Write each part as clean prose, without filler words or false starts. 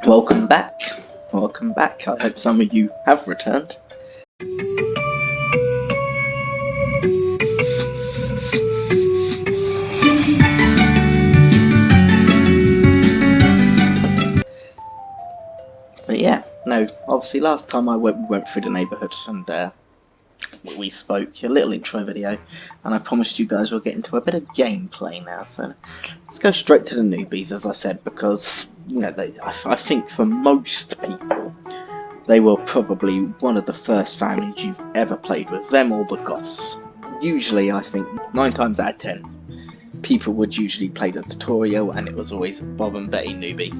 Welcome back. Welcome back. I hope some of you have returned. But yeah, no, obviously last time we went through the neighbourhood and we spoke, a little intro video, and I promised you guys we'll get into a bit of gameplay now, so let's go straight to the newbies, as I said, because, you know, I think for most people, they were probably one of the first families you've ever played with, them or the Goths. Usually, I think, 9 times out of 10, people would usually play the tutorial, and it was always Bob and Betty newbie.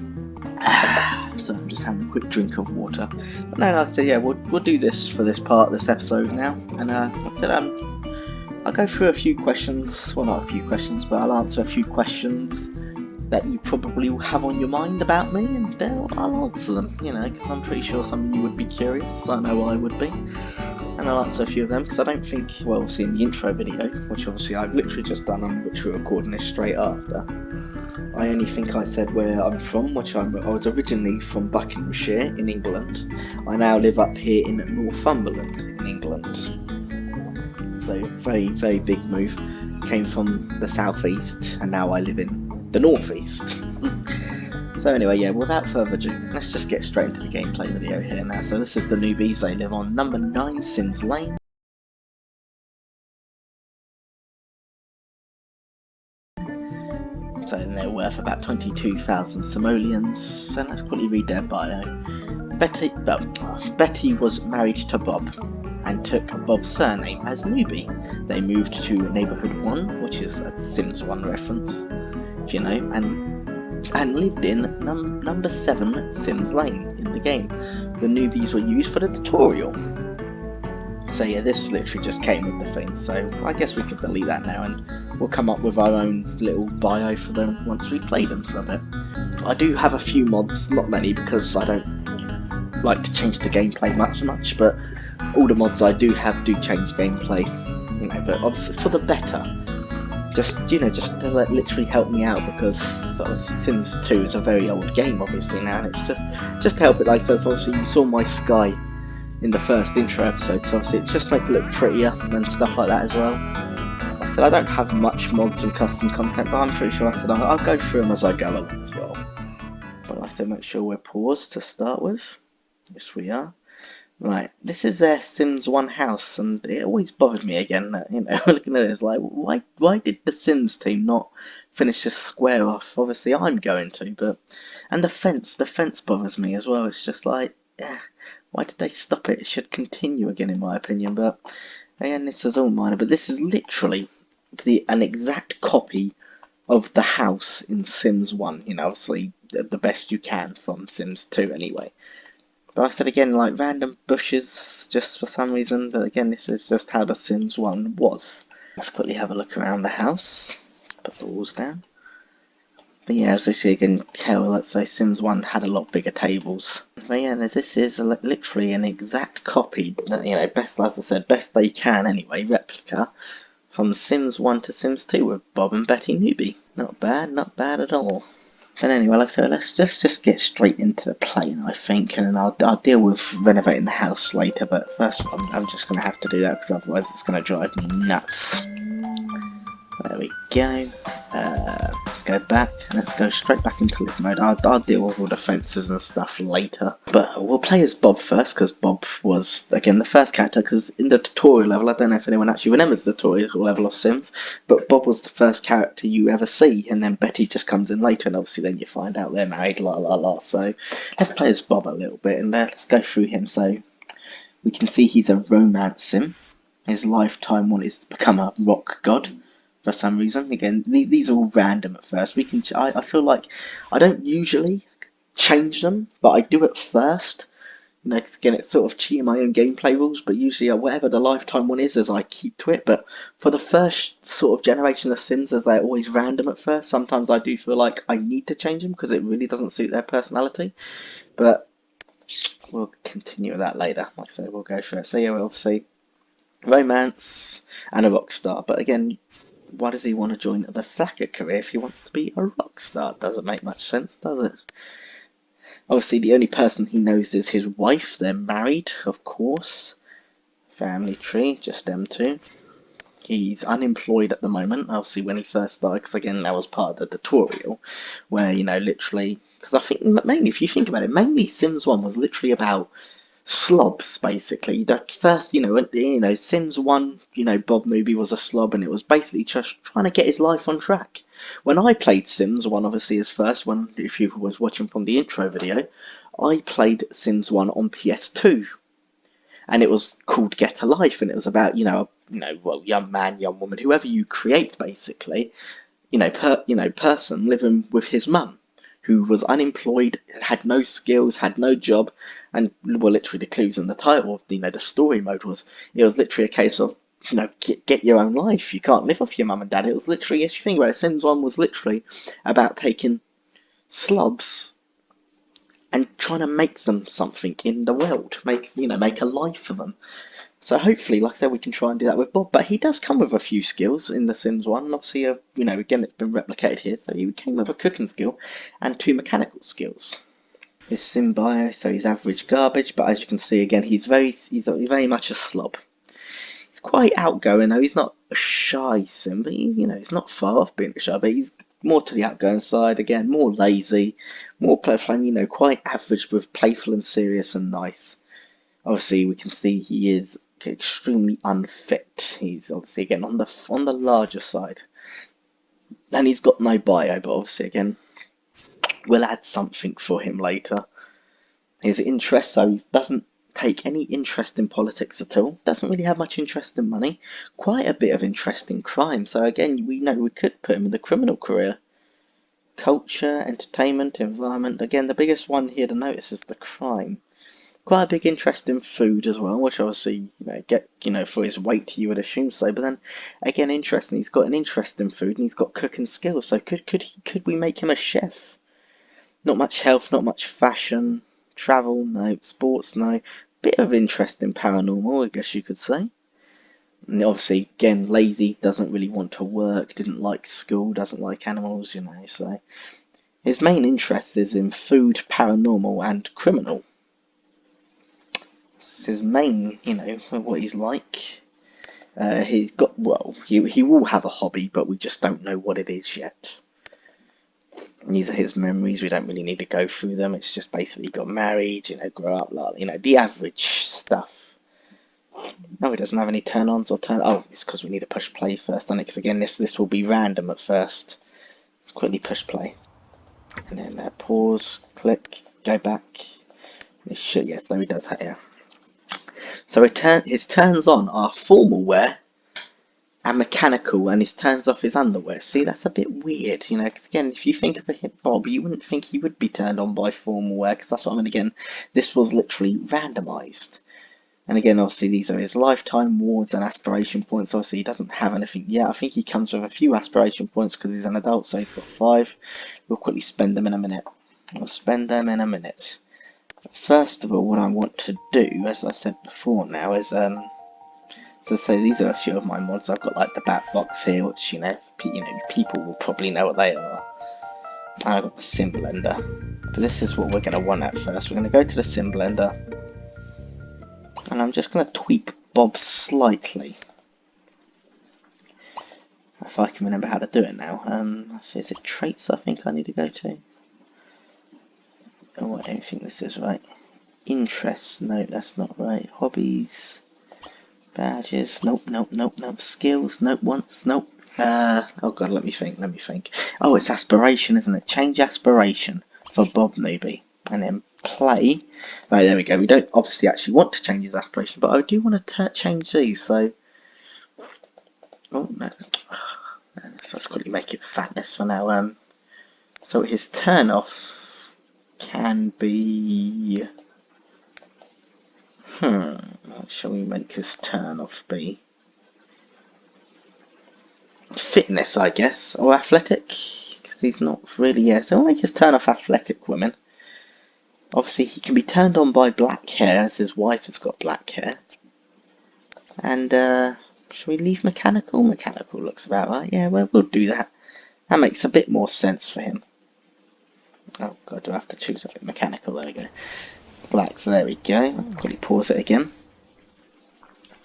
So I'm just having a quick drink of water. But no, like I said, yeah, we'll do this for this part of this episode now. And like I said, I'll go through a few questions. Well, not a few questions, but I'll answer a few questions that you probably will have on your mind about me, and I'll answer them, you know, because I'm pretty sure some of you would be curious. I know I would be. And I'll answer a few of them, because I don't think, well, obviously in the intro video, which obviously I've literally just done, I'm literally recording this straight after, I only think I said where I'm from, which I was originally from Buckinghamshire in England. I now live up here in Northumberland in England. So very, very big move. Came from the southeast and now I live in the northeast. So anyway, yeah, without further ado, let's just get straight into the gameplay video here now. So this is the newbies. They live on number 9 Sims Lane. So they're worth about 22,000 simoleons, and let's quickly read their bio. Betty was married to Bob and took Bob's surname as newbie. They moved to Neighbourhood 1, which is a Sims 1 reference, if you know, and lived in number 7 Sims Lane in the game. The newbies were used for the tutorial. So yeah, this literally just came with the thing, so I guess we could delete that now and we'll come up with our own little bio for them once we play them for a bit. I do have a few mods, not many because I don't like to change the gameplay much, but all the mods I do have do change gameplay, you know, but obviously for the better. Just to literally help me out, because sort of Sims 2 is a very old game obviously now, and it's just to help it. Like I said, so obviously you saw my sky in the first intro episode, so obviously it's just to make it look prettier and stuff like that as well. Like I said, I don't have much mods and custom content, but I'm pretty sure, like I said, I'll go through them as I go along as well. But like I said, make sure we're paused to start with. Yes, we are. Right, this is their Sims 1 house, and it always bothered me again that, you know, looking at this, like, why did the Sims team not finish this square off? Obviously I'm going to, but, and the fence bothers me as well. It's just like, why did they stop it? It should continue again, in my opinion, but again, this is all minor. But this is literally an exact copy of the house in Sims 1, you know, obviously the best you can from Sims 2 anyway. But I said again, like random bushes just for some reason, but again, this is just how the Sims 1 was. Let's quickly have a look around the house. Let's put the walls down. But yeah, as you see again, let's say Sims 1 had a lot bigger tables. But yeah, this is literally an exact copy, you know, best, as I said, best they can anyway, replica from Sims 1 to Sims 2 with Bob and Betty newbie. Not bad at all. But anyway, like I said, let's just get straight into the plane, I think, and then I'll deal with renovating the house later, but first I'm just going to have to do that, because otherwise it's going to drive me nuts. There we go. Let's go back. Let's go straight back into live mode. I'll deal with all the fences and stuff later. But we'll play as Bob first, because Bob was, again, the first character, because in the tutorial level, I don't know if anyone actually remembers the tutorial level of Sims, but Bob was the first character you ever see, and then Betty just comes in later, and obviously then you find out they're married, So let's play as Bob a little bit, and let's go through him. So we can see he's a romance sim. His lifetime one is to become a rock god. For some reason, again, these are all random at first. I feel like I don't usually change them, but I do it first. You know, 'cause again, it's sort of cheating my own gameplay rules. But usually, whatever the lifetime one is, as I keep to it. But for the first sort of generation of Sims, as they're always random at first, sometimes I do feel like I need to change them because it really doesn't suit their personality. But we'll continue with that later. Like I say, we'll go through it. So yeah, we'll obviously romance and a rock star. But again, why does he want to join the slacker career if he wants to be a rock star? Doesn't make much sense, does it? Obviously, the only person he knows is his wife. They're married, of course. Family tree, just them two. He's unemployed at the moment, obviously, when he first started, because again, that was part of the tutorial, where, you know, literally, because I think, mainly, if you think about it, mainly Sims 1 was literally about slobs, basically. The first, Sims 1, Bob Newby was a slob, and it was basically just trying to get his life on track. When I played Sims 1, obviously, as first one, if you was watching from the intro video, I played Sims 1 on PS2, and it was called Get a Life, and it was about young man, young woman, whoever you create, basically, person living with his mum, who was unemployed, had no skills, had no job, and well, literally the clues in the title of the story mode was it was literally a case of get your own life. You can't live off your mum and dad. It was literally, as you think about it, Sims 1 was literally about taking slobs and trying to make them something in the world, make a life for them. So hopefully, like I said, we can try and do that with Bob. But he does come with a few skills in The Sims 1. And obviously, again, it's been replicated here. So he came with a cooking skill and 2 mechanical skills. His Sim bio, so he's average garbage. But as you can see, again, he's very much a slob. He's quite outgoing, though. He's not a shy Sim, but he's not far off being a shy. But he's more to the outgoing side. Again, more lazy, more playful, quite average with playful and serious and nice. Obviously, we can see he is extremely unfit. He's obviously again on the larger side, and he's got no bio. But obviously, again, we'll add something for him later. His interest, so he doesn't take any interest in politics at all. Doesn't really have much interest in money. Quite a bit of interest in crime. So again, we know we could put him in the criminal career. Culture, entertainment, environment. Again, the biggest one here to notice is the crime. Quite a big interest in food as well, which obviously, for his weight, you would assume so. But then, again, interesting, he's got an interest in food and he's got cooking skills. So could we make him a chef? Not much health, not much fashion, travel, no, sports, no. Bit of interest in paranormal, I guess you could say. And obviously, again, lazy, doesn't really want to work, didn't like school, doesn't like animals, so his main interest is in food, paranormal, and criminal. His main, what he's like. He's got, well, he will have a hobby, but we just don't know what it is yet. These are his memories. We don't really need to go through them. It's just basically got married, grow up, the average stuff. No, he doesn't have any turn-ons or turn. Oh, it's because we need to push play first, doesn't it? Because again, this will be random at first. Let's quickly push play, and then pause, click, go back. This should, yeah. So he does that, yeah. So his turns on are formal wear and mechanical, and his turns off his underwear. See, that's a bit weird, because again, if you think of a hip Bob, you wouldn't think he would be turned on by formal wear, because that's what I mean. Again, this was literally randomized. And again, obviously, these are his lifetime awards and aspiration points. Obviously, he doesn't have anything yet. I think he comes with a few aspiration points because he's an adult, so he's got 5. We'll quickly spend them in a minute. We'll spend them in a minute. First of all, what I want to do, as I said before now, is so these are a few of my mods. I've got like the bat box here, which people will probably know what they are. I've got the sim blender, but this is what we're going to want at first. We're going to go to the sim blender, and I'm just going to tweak Bob slightly. If I can remember how to do it now. Is it traits? I think I need to go to. Oh, I don't think this is right. Interests? No, that's not right. Hobbies. Badges, nope. Skills, nope. Wants, nope. Oh god, let me think. Oh, it's aspiration, isn't it? Change aspiration for Bob Newby. And then play. Right, there we go. We don't obviously actually want to change his aspiration, but I do want to change these, so... Oh, no. Let's quickly make it fatness for now. So his turn off can be... What shall we make his turn off be? Fitness, I guess, or athletic, because he's not really, yeah, so we'll make his turn off athletic women. Obviously, he can be turned on by black hair, as his wife has got black hair. And, should we leave mechanical? Mechanical looks about right, yeah, well, we'll do that. That makes a bit more sense for him. Oh god, do I have to choose something mechanical? There we go. Black, so there we go. I'll quickly pause it again.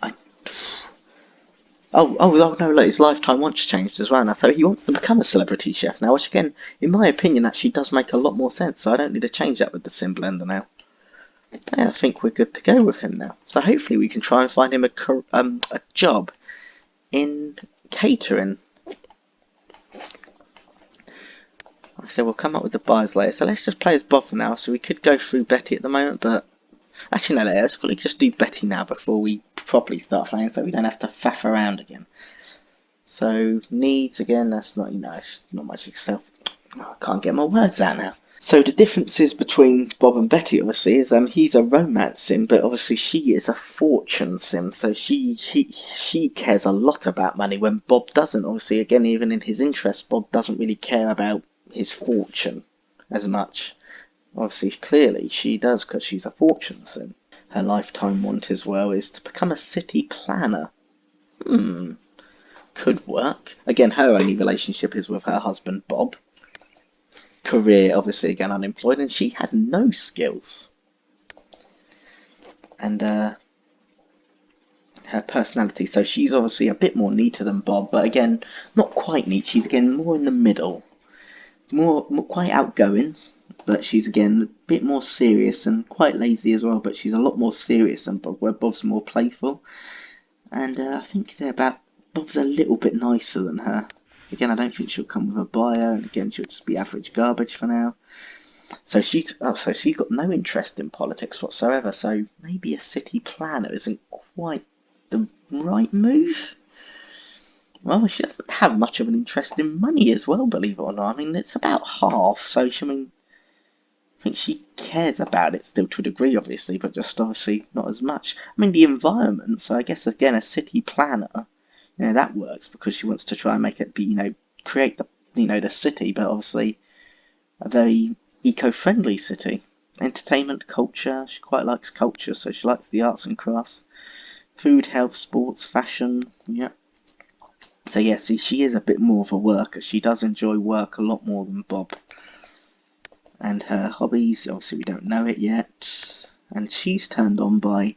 I... Oh no, look, his lifetime wants changed as well now, so he wants to become a celebrity chef now, which again, in my opinion, actually does make a lot more sense, so I don't need to change that with the sim blender now. Yeah, I think we're good to go with him now. So hopefully we can try and find him a job in catering. Like I said, we'll come up with the buyers later, so let's just play as Bob for now, so we could go through Betty at the moment, but actually no, let's quickly just do Betty now before we properly start playing, so we don't have to faff around again. So needs again, that's not, not much itself. Oh, I can't get my words out now. So the differences between Bob and Betty obviously is he's a romance sim, but obviously she is a fortune sim, so she cares a lot about money when Bob doesn't. Obviously, again, even in his interest, Bob doesn't really care about his fortune as much. Obviously, clearly she does because she's a fortune sim. Her lifetime want as well is to become a city planner. Could work. Again, her only relationship is with her husband Bob. Career, obviously, again, unemployed, and she has no skills. And her personality, so she's obviously a bit more neater than Bob, but again, not quite neat. She's again more in the middle. More quite outgoing, but she's again a bit more serious and quite lazy as well, but she's a lot more serious than Bob, where Bob's more playful. And I think Bob's a little bit nicer than her. Again, I don't think she'll come with a bio, and again, she'll just be average garbage for now. So she's got no interest in politics whatsoever. So maybe a city planner isn't quite the right move. Well, she doesn't have much of an interest in money as well, believe it or not. I mean, it's about half. So I think she cares about it still to a degree, obviously, but just obviously not as much. I mean, the environment. So I guess again, a city planner. That works because she wants to try and make it be, create the, the city, but obviously a very eco-friendly city. Entertainment, culture, she quite likes culture, so she likes the arts and crafts. Food, health, sports, fashion, yeah. So yeah, see, she is a bit more of a worker. She does enjoy work a lot more than Bob. And her hobbies, obviously we don't know it yet. And she's turned on by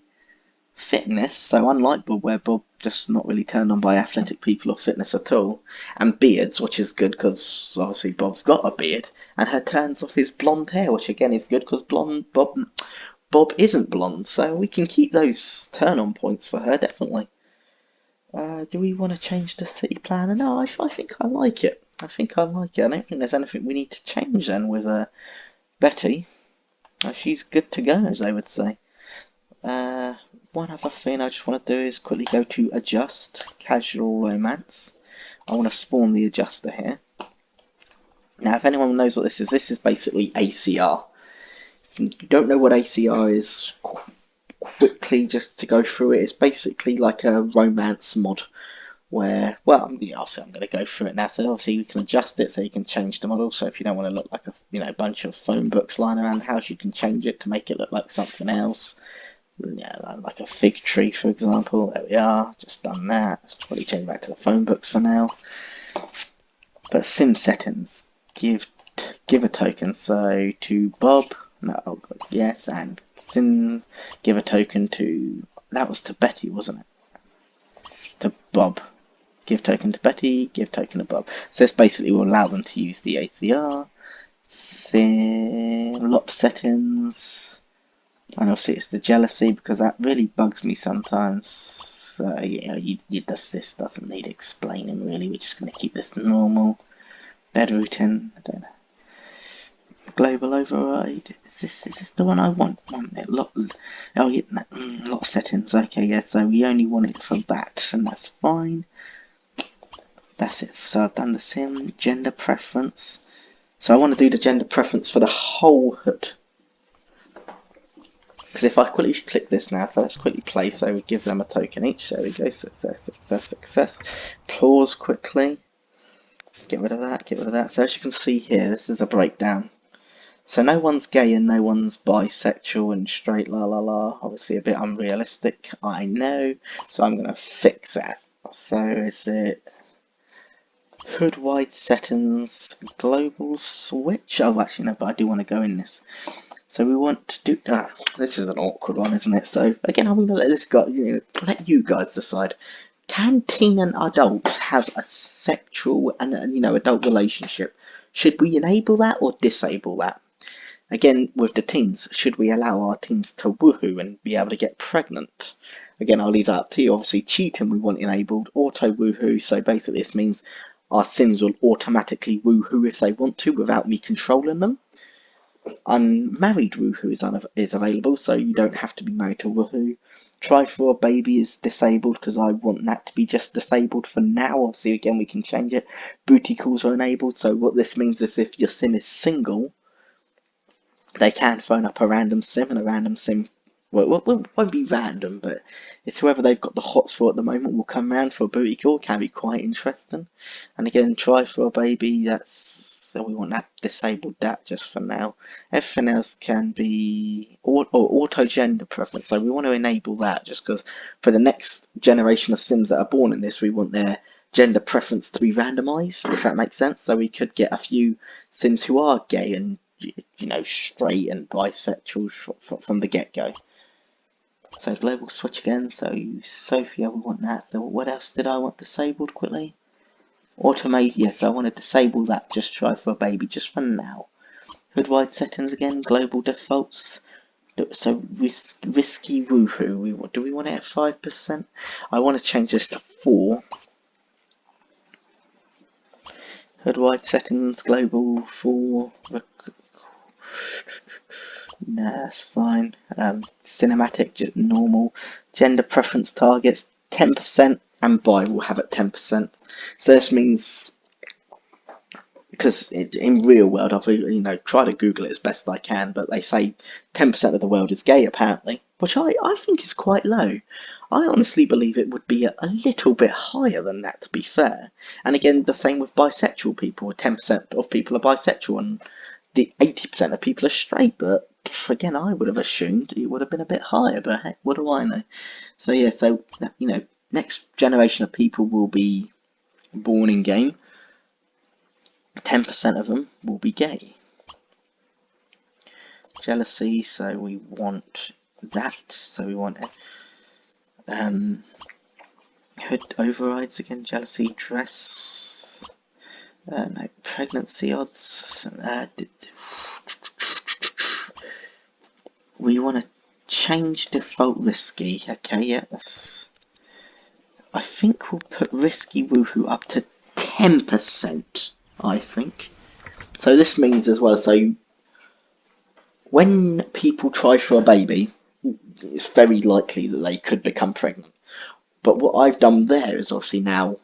fitness, so unlike Bob, where Bob just not really turned on by athletic people or fitness at all, and beards, which is good because obviously Bob's got a beard, and her turns off his blonde hair, which again is good because Bob isn't blonde, so we can keep those turn-on points for her definitely. Do we want to change the city planner? No, I think I like it. I think I like it. I don't think there's anything we need to change then with Betty. She's good to go, as they would say. One other thing I just want to do is quickly go to adjust, casual romance. I want to spawn the adjuster here. Now, if anyone knows what this is basically ACR. If you don't know what ACR is, quickly just to go through it, it's basically like a romance mod where, well, yeah, I'm going to go through it now. So obviously you can adjust it so you can change the model. So if you don't want to look like a bunch of phone books lying around the house, you can change it to make it look like something else. Yeah, like a fig tree, for example. There we are. Just done that. Let's probably change back to the phone books for now. But sim settings, give a token. So to Bob, no, oh god, yes, and sim, give a token to, that was to Betty, wasn't it? To Bob. Give token to Betty, give token to Bob. So this basically will allow them to use the ACR. Sim, lot settings. And obviously it's the jealousy because that really bugs me sometimes. So this doesn't need explaining really. We're just going to keep this normal. Bed routine. I don't know. Global override. Is this the one I want? Lot settings. Okay, yeah. So we only want it for that, and that's fine. That's it. So I've done the sim gender preference. So I want to do the gender preference for the whole hood. Because if I quickly click this now, so let's quickly play, so we give them a token each. There we go, success, success, success. Pause quickly. Get rid of that, get rid of that. So as you can see here, this is a breakdown. So no one's gay and no one's bisexual and straight, la la la. Obviously a bit unrealistic, I know. So I'm going to fix that. So is it Hood wide settings, global switch. Oh, actually no, but I do want to go in this. So we want to do. This is an awkward one, isn't it? So again, I'm going to let this guy, let you guys decide. Can teen and adults have a sexual and adult relationship? Should we enable that or disable that? Again, with the teens, should we allow our teens to woohoo and be able to get pregnant? Again, I'll leave that up to you. Obviously, cheating we want enabled, auto woohoo. So basically, this means our sims will automatically woohoo if they want to without me controlling them. Unmarried woohoo is available, so you don't have to be married to woohoo. Try for a baby is disabled because I want that to be just disabled for now. Obviously, again, we can change it. Booty calls are enabled, so what this means is if your sim is single, they can phone up a random sim, and a random sim won't be random, but it's whoever they've got the hots for at the moment will come round for a booty call. Can be quite interesting. And again, try for a baby. So we want that disabled. That just for now. Everything else can be auto gender preference. So we want to enable that just because for the next generation of sims that are born in this, we want their gender preference to be randomized, if that makes sense. So we could get a few sims who are gay and straight and bisexual from the get-go. So global switch again. So Sophia, we want that. So what else did I want disabled quickly? Automate. Yes, I want to disable that. Just try for a baby, just for now. Hood wide settings again. Global defaults. So risky woohoo. Do we want it at 5%? I want to change this to 4. Hood wide settings. Global 4. Nah, that's fine. Cinematic, normal. Gender preference targets 10%, and bi will have it 10%. So this means, because in real world, I've tried to Google it as best I can, but they say 10% of the world is gay apparently, which I think is quite low. I honestly believe it would be a little bit higher than that, to be fair. And again, the same with bisexual people. 10% of people are bisexual, and the 80% of people are straight, but again, I would have assumed it would have been a bit higher, but heck, what do I know? So yeah, next generation of people will be born in game. 10% of them will be gay. Jealousy, so we want that. So we want hood overrides again. Jealousy, dress. No, pregnancy odds. We want to change default risky. Okay, yeah, I think we'll put risky woohoo up to 10%. I think. So this means as well. So when people try for a baby, it's very likely that they could become pregnant. But what I've done there is obviously now.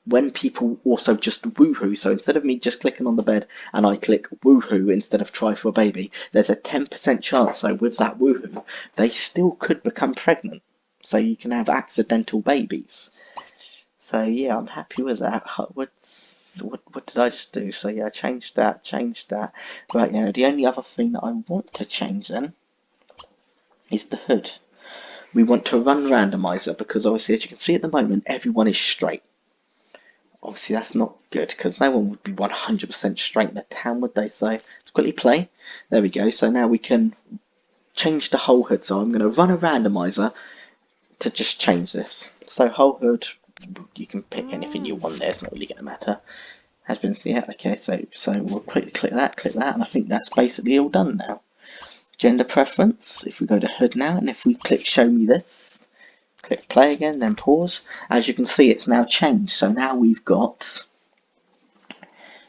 When people also just woohoo, so instead of me just clicking on the bed and I click woohoo instead of try for a baby, there's a 10% chance, so with that woohoo, they still could become pregnant. So you can have accidental babies. So yeah, I'm happy with that. What did I just do? So yeah, I changed that. Right now, the only other thing that I want to change then is the hood. We want to run randomizer because obviously, as you can see at the moment, everyone is straight. Obviously that's not good because no one would be 100% straight in the town, would they? So let's quickly play. There we go. So now we can change the whole hood. So I'm going to run a randomizer to just change this. So whole hood, you can pick anything you want there. It's not really going to matter. Has been, yeah, okay. So we'll quickly click that, and I think that's basically all done now. Gender preference. If we go to hood now, and if we click show me this. Click play again, then pause. As you can see, it's now changed. So now we've got.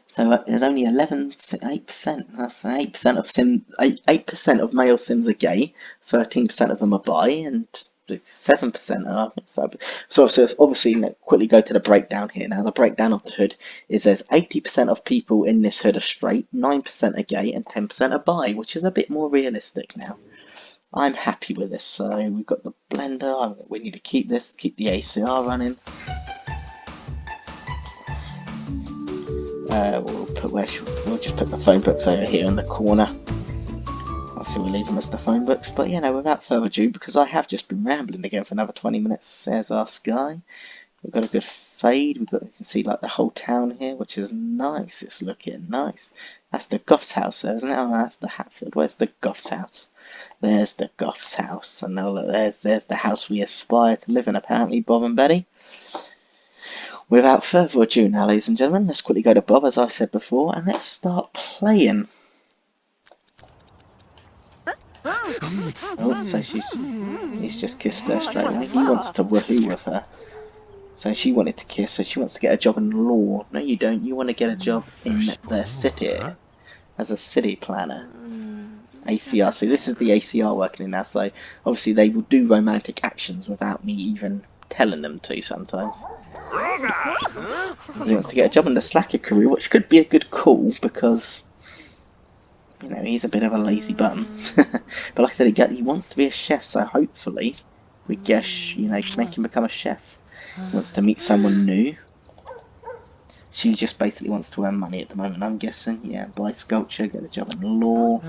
So there's only 8%. That's 8% of 8% of male sims are gay. 13% of them are bi, and 7% are. So obviously, quickly go to the breakdown here. Now the breakdown of the hood is there's 80% of people in this hood are straight, 9% are gay, and 10% are bi, which is a bit more realistic now. I'm happy with this. So we've got the blender. We need to keep the ACR running. We'll just put the phone books over here in the corner. Obviously we'll leave them as the phone books. But without further ado, because I have just been rambling again for another 20 minutes, there's our sky. We've got a good fade. You can see like the whole town here, which is nice. It's looking nice. That's the Goff's house there, isn't it? Oh, that's the Hatfield. Where's the Goff's house? There's the Goff's house. And now look, there's the house we aspire to live in, apparently, Bob and Betty. Without further ado now, ladies and gentlemen, let's quickly go to Bob, as I said before, and let's start playing. Oh, so he's just kissed her straight away. He wants to woohoo with her. So she wanted to kiss, so she wants to get a job in law. No, you don't. You want to get a job in the city as a city planner. ACR. So this is the ACR working in now. So obviously they will do romantic actions without me even telling them to sometimes. He wants to get a job in the slacker career, which could be a good call because, you know, he's a bit of a lazy bum. But like I said, he wants to be a chef, so hopefully we guess, you know, make him become a chef. He wants to meet someone new. She just basically wants to earn money at the moment, I'm guessing. Yeah, buy sculpture, get a job in law.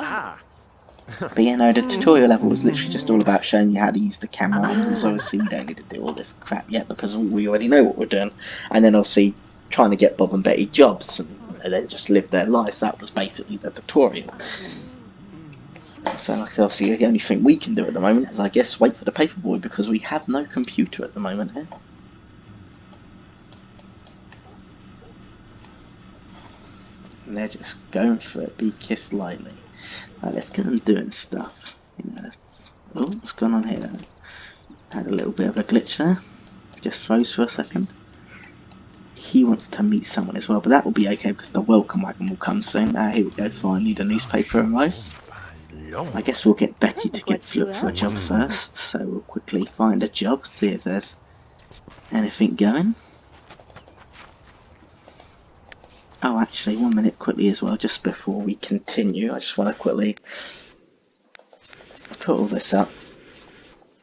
But yeah, no, the tutorial level was literally just all about showing you how to use the camera, because obviously we don't need to do all this crap yet because we already know what we're doing. And then obviously trying to get Bob and Betty jobs and then just live their lives. That was basically the tutorial. So like I said, obviously the only thing we can do at the moment is, I guess, wait for the paperboy because we have no computer at the moment here. And they're just going for it, be kissed lightly. Right, let's get them doing stuff. You know, oh, what's going on here? Had a little bit of a glitch there. Just froze for a second. He wants to meet someone as well, but that will be okay because the welcome wagon will come soon. Here we go, finally the newspaper arrives. I guess we'll get Betty to look for a job first, so we'll quickly find a job, see if there's anything going. Oh, actually, 1 minute quickly as well, just before we continue, I just want to quickly put all this up.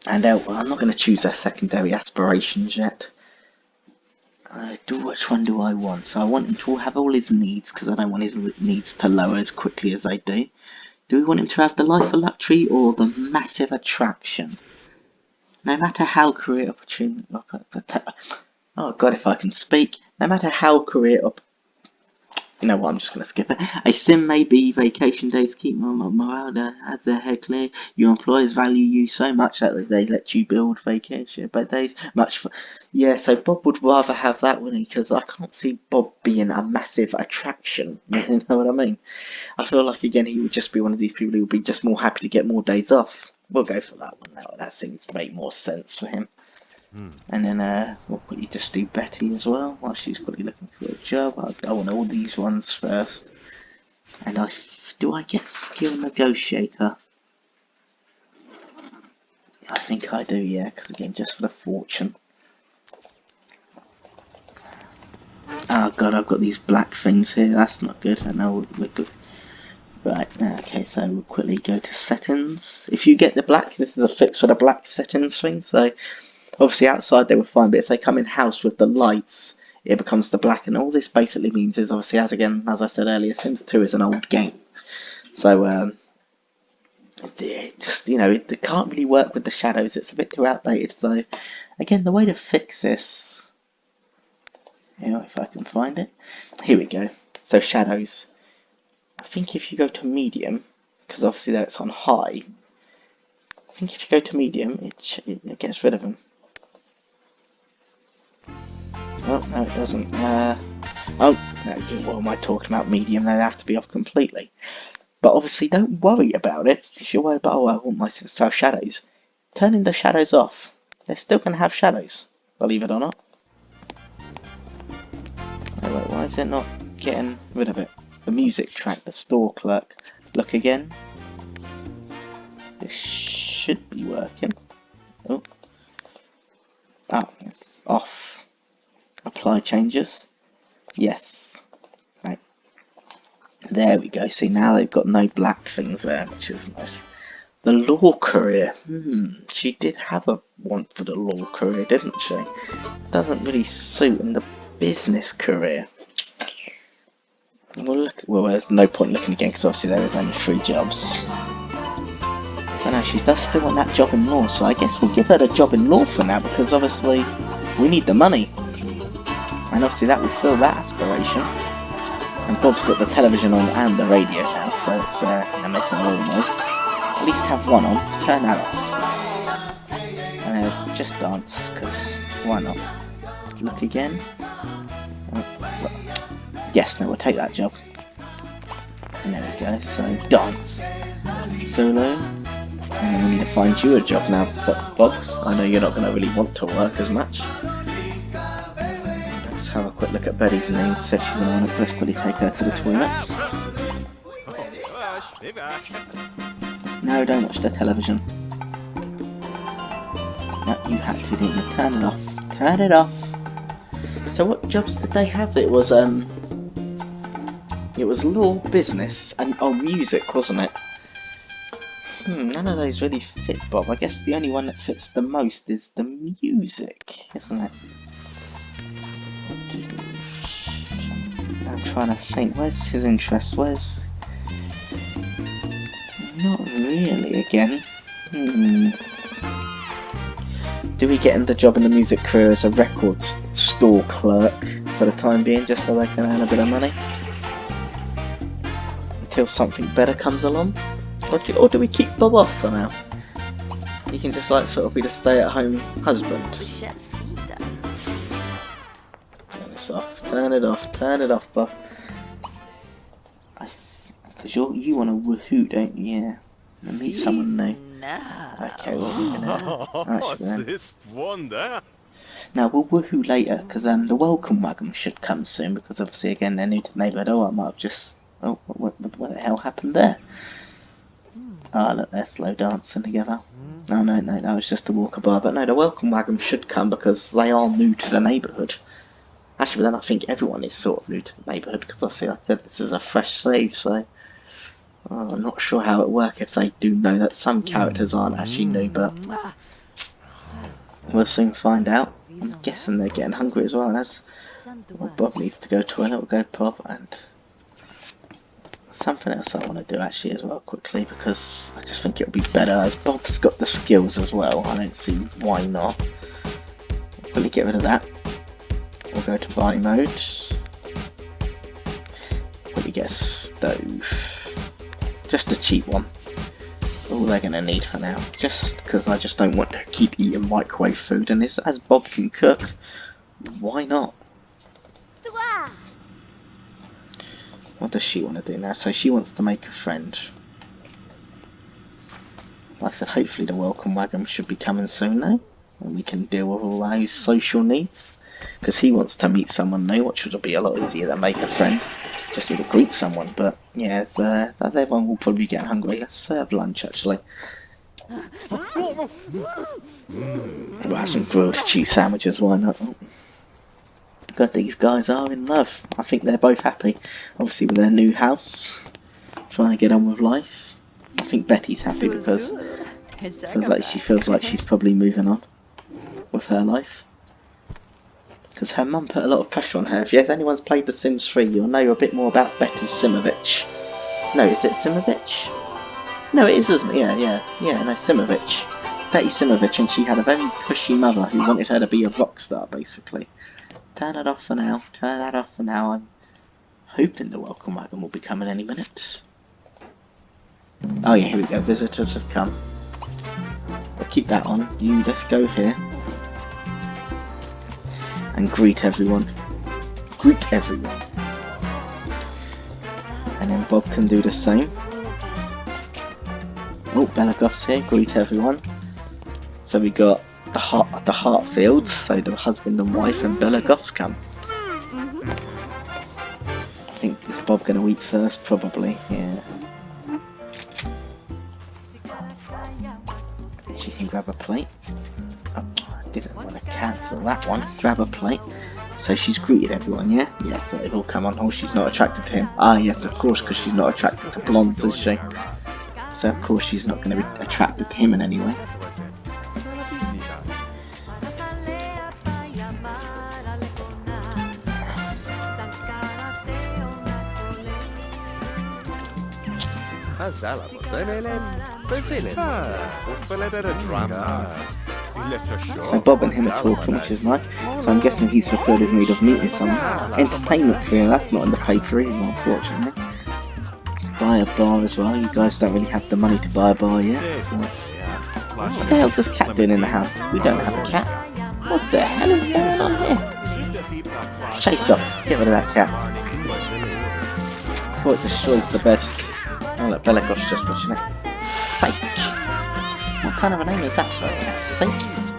And well, I'm not going to choose their secondary aspirations yet. Which one do I want? So I want him to have all his needs, because I don't want his needs to lower as quickly as they do. Do we want him to have the life of luxury or the massive attraction? No matter how career opportunity... Oh god, if I can speak. No matter how career you know what, I'm just going to skip it. A sim may be vacation days keep morale as their head clear. Your employers value you so much that they let you build vacation days. Much for... Yeah, so Bob would rather have that, wouldn't he? Because I can't see Bob being a massive attraction. You know what I mean? I feel like, again, he would just be one of these people who would be just more happy to get more days off. We'll go for that one. That seems to make more sense for him. And then we'll quickly just do Betty as well, while she's quickly looking for a job. I want all these ones first. And do I get skill negotiator? I think I do, yeah, because again, just for the fortune. Oh god, I've got these black things here, that's not good. I know we're good. Right, okay, so we'll quickly go to settings. If you get the black, this is a fix for the black settings thing, so obviously outside they were fine, but if they come in house with the lights, it becomes the black, and all this basically means is, obviously, as I said earlier, Sims 2 is an old game. So, just, you know, it can't really work with the shadows, it's a bit too outdated, so, again, the way to fix this, you know, if I can find it, here we go. So shadows, I think if you go to medium, because obviously there it's on high, I think if you go to medium, it gets rid of them. Oh, no it doesn't. Oh, no, what am I talking about? Medium, they have to be off completely. But obviously don't worry about it. If you're worried about, oh, I want my Sims to have shadows, turning the shadows off. They're still going to have shadows, believe it or not. Oh, wait, why is it not getting rid of it? The music track, the store clerk. Look again. This should be working. Oh, it's off. Apply changes. Yes. Right. There we go. See, now they've got no black things there, which is nice. The law career. She did have a want for the law career, didn't she? Doesn't really suit in the business career. Well, there's no point looking again because obviously there is only 3 jobs. But no, she does still want that job in law, so I guess we'll give her the job in law for now, because obviously we need the money. And obviously that will fill that aspiration. And Bob's got the television on and the radio now, so it's making a little noise. At least have one on, turn that off. And just dance, because why not? Look again. Look. Yes, no, we'll take that job. And there we go, so dance. Solo. And then we need to find you a job now, Bob. I know you're not going to really want to work as much. Let's have a quick look at Betty's needs. Said she's going to want to desperately take her to the toilets. No, don't watch the television. No, you had to, didn't you? Turn it off. Turn it off. So what jobs did they have? It was law, business, and music, wasn't it? None of those really fit, Bob. I guess the only one that fits the most is the music, isn't it? I'm trying to think. Where's his interest? Where's... Not really, again. Do we get him the job in the music career as a record store clerk for the time being, just so they can earn a bit of money? Until something better comes along? Or do we keep Bob off for now? He can just like sort of be the stay-at-home husband. Turn this off, turn it off, Bob. Because you want a woohoo, don't you? Yeah. And meet someone new. Okay, well we're gonna... What's this one there? Now we'll woohoo later, because the welcome wagon should come soon, because obviously again they're new to the neighbourhood. Oh, I might have just... Oh, what the hell happened there? Ah, look, they're slow dancing together. Oh, no, that was just a walkabout. But no, the welcome wagon should come because they are new to the neighbourhood. Actually, then I think everyone is sort of new to the neighbourhood because obviously like I said this is a fresh slave, so... I'm not sure how it works if they do know that some characters aren't actually new, but... We'll soon find out. I'm guessing they're getting hungry as well, and as Bob needs to go to the toilet, we'll go Bob, and... Something else I want to do actually as well quickly, because I just think it'll be better as Bob's got the skills as well. I don't see why not. Let me get rid of that. We'll go to buy mode. Let me get a stove. Just a cheap one. All they're going to need for now. Just because I just don't want to keep eating microwave food, and as Bob can cook, why not? What does she want to do now? So she wants to make a friend. Like I said, hopefully the welcome wagon should be coming soon now, and we can deal with all those social needs. Because he wants to meet someone new, which would be a lot easier than make a friend. Just need to greet someone. But yeah, as everyone will probably get hungry, let's serve lunch actually. We'll have some grilled cheese sandwiches, why not? God, these guys are in love. I think they're both happy. Obviously with their new house. Trying to get on with life. I think Betty's happy because she feels like she's probably moving on with her life. Because her mum put a lot of pressure on her. If anyone's played The Sims 3, you'll know a bit more about Betty Simovich. No, is it Simovich? No, it is, isn't it? Yeah, no, Simovich. Betty Simovich, and she had a very pushy mother who wanted her to be a rock star, basically. Turn it off for now. Turn that off for now. I'm hoping the welcome wagon will be coming any minute. Oh yeah, here we go. Visitors have come. We'll keep that on. Let's go here. And greet everyone. Greet everyone. And then Bob can do the same. Oh, Bella Goth's here. Greet everyone. So we got the Hartfields, so the husband and wife, and Bella Goth's come. I think is Bob going to eat first? Probably, yeah. She can grab a plate. Oh, I didn't want to cancel that one. Grab a plate. So she's greeted everyone, yeah? Yes, so they've all come on. Oh, she's not attracted to him. Ah, yes, of course, because she's not attracted to blondes, is she? So of course she's not going to be attracted to him in any way. So Bob and him are talking, which is nice. So I'm guessing he's fulfilled his need of meeting some entertainment career. That's not in the paper either, unfortunately. Buy a bar as well. You guys don't really have the money to buy a bar yet. What the hell's this cat doing in the house? We don't have a cat. What the hell is going on here? Chase off. Get rid of that cat. Before it destroys the bed. Oh look, Belagoff's just watching it. Sake. What kind of a name is that for a cat? Sake?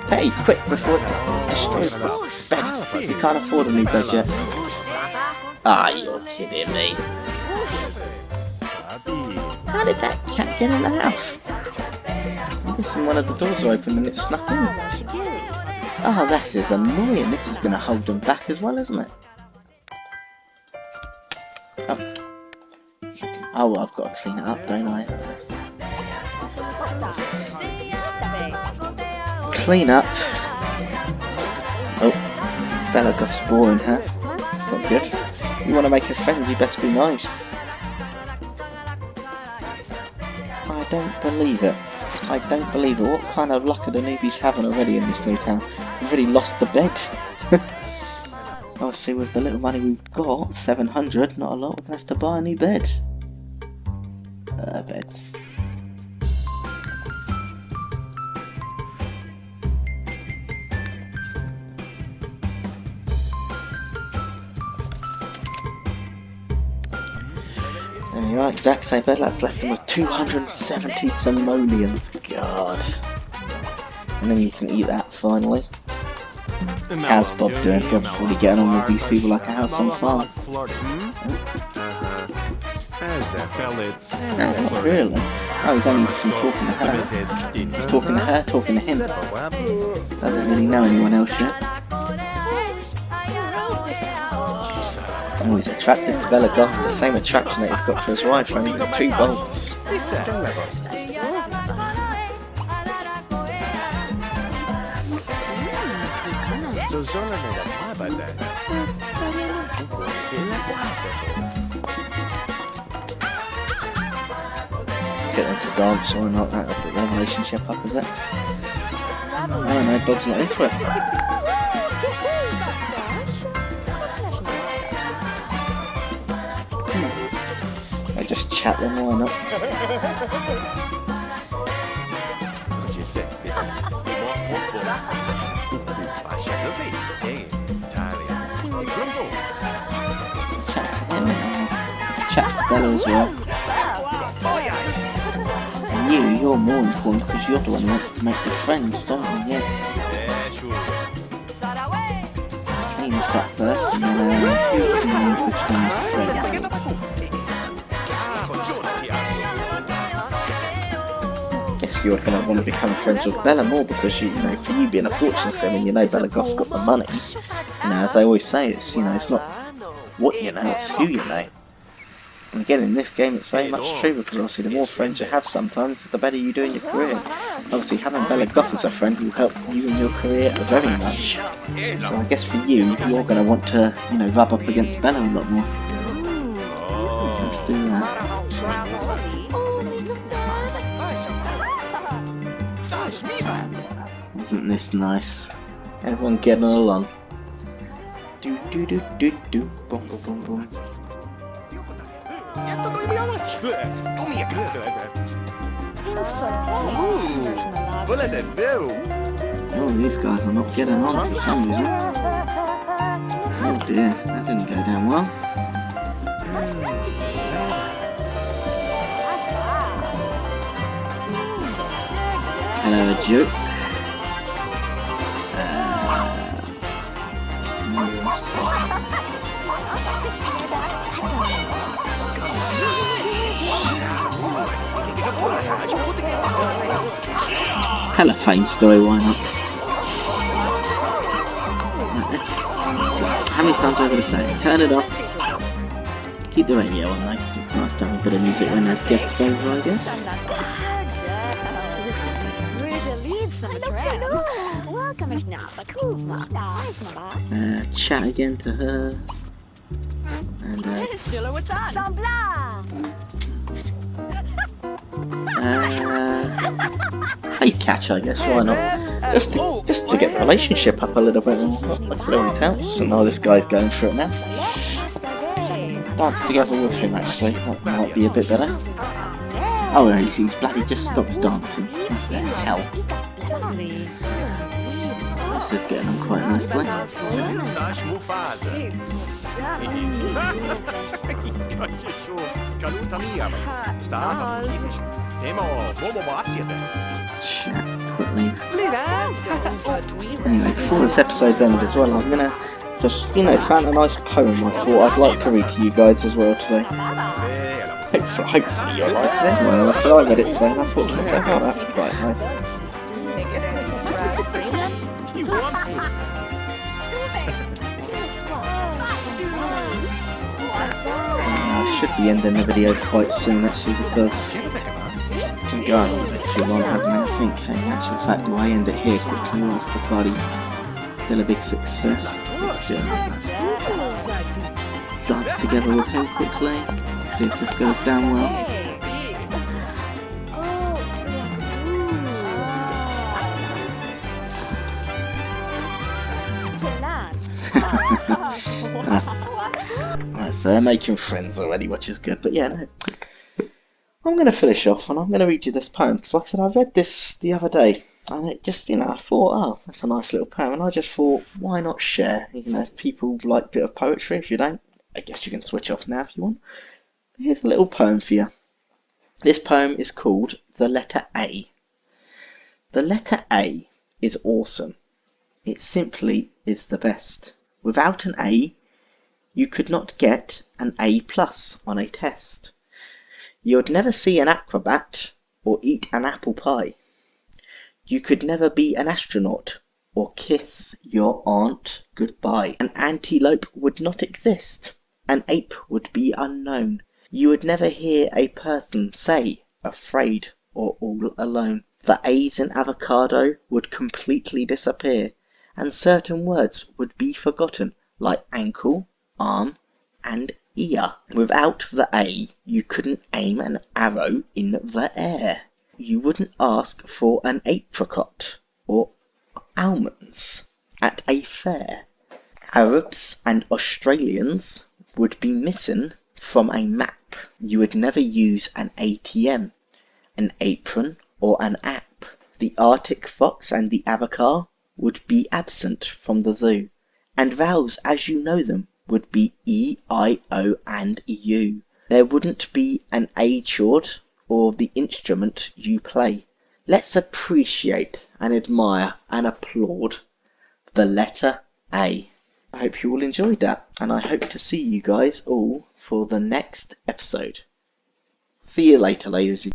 Hey, quick, before it destroys the bed. You can't afford a new bed yet. Ah, you're kidding me. How did that cat get in the house? I'm guessing one of the doors are open and it snuck in. Oh, that is annoying. This is going to hold them back as well, isn't it? Oh, well, I've got to clean it up, don't I? Clean up. Oh, Belagoff's boring her. That's not good. You want to make a friend, you best be nice. I don't believe it. I don't believe it. What kind of luck are the newbies having already in this new town? We've already lost the bed. Obviously with the little money we've got, 700, not a lot, we're going to have to buy a new bed. Beds. Anyway, exact same bed, that's left them with 270 simoleons, god. And then you can eat that finally. How's Bob doing? Bob's really getting on with these people like a house on fire. No, not really. Oh, he's only from talking to her. He's talking to her, talking to him. Doesn't really know anyone else yet. Oh, he's attracted to Belagoff, the same attraction that he's got for his wife, only got 2 bulbs. Get them to dance or not, that'll put their relationship up a bit. Oh no, Bob's not into it. I just chat them, why not? Chat to Bella as well. And you're more important because you're the one who wants to make the friend, don't you? Yeah. Clean this up first and then who can use the term friend? Guess you're going to want to become friends with Bella more because you know, for you being a fortune seller, you know Belagoff's got the money. You know, as I always say, it's it's not what you know, it's who you know. And again, in this game, it's very much true because obviously the more friends you have sometimes, the better you do in your career. Obviously, having Belagoff as a friend will help you in your career very much. So I guess for you, you're going to want to, you know, rub up against Bella a lot more. So let's do that. Isn't this nice? Everyone getting along. Do do do do do. Boom boom boom boom. Oh, these guys are not getting on for some reason. Oh dear, that didn't go down well. Hello, a joke. Tell a fame story, why not? How many times am I going to say it? Turn it off. Keep the radio on though, because it's nice to have a bit of music when there's guests over, I guess. Chat again to her. And Play catch, I guess. Why not? Just to get the relationship up a little bit. Hopefully, it always helps. And now this guy's going for it now. Dance together with him, actually. That might be a bit better. Oh, no, he's bloody just stopped dancing. What the hell? This is getting on quite nicely. Chat quickly. Anyway, before this episode's ended as well, I'm gonna just, found a nice poem I thought I'd like to read to you guys as well today. Hopefully you'll like it. Well, after I read it today, I thought to myself, oh, that's quite nice. I should be ending the video quite soon actually, because it's been going on a bit too long, hasn't it? I think in actual fact, do I end it here quickly whilst the party's still a big success? Let's just dance together with him quickly, see if this goes down well. They're making friends already, which is good. But yeah, no, I'm going to finish off and I'm going to read you this poem, because like I said, I read this the other day and it just, I thought, oh, that's a nice little poem, and I just thought, why not share? If people like a bit of poetry. If you don't, I guess you can switch off now if you want. Here's a little poem for you. This poem is called The Letter A. The letter A is awesome. It simply is the best. Without an A, you could not get an A+ on a test. You would never see an acrobat or eat an apple pie. You could never be an astronaut or kiss your aunt goodbye. An antelope would not exist. An ape would be unknown. You would never hear a person say afraid or all alone. The A's in avocado would completely disappear, and certain words would be forgotten, like ankle, arm, and ear. Without the A, you couldn't aim an arrow in the air. You wouldn't ask for an apricot or almonds at a fair. Arabs and Australians would be missing from a map. You would never use an ATM, an apron, or an app. The Arctic fox and the avatar would be absent from the zoo, and vowels as you know them would be E, I, O, and U. There wouldn't be an A chord or the instrument you play. Let's appreciate and admire and applaud the letter A. I hope you all enjoyed that, and I hope to see you guys all for the next episode. See you later, ladies and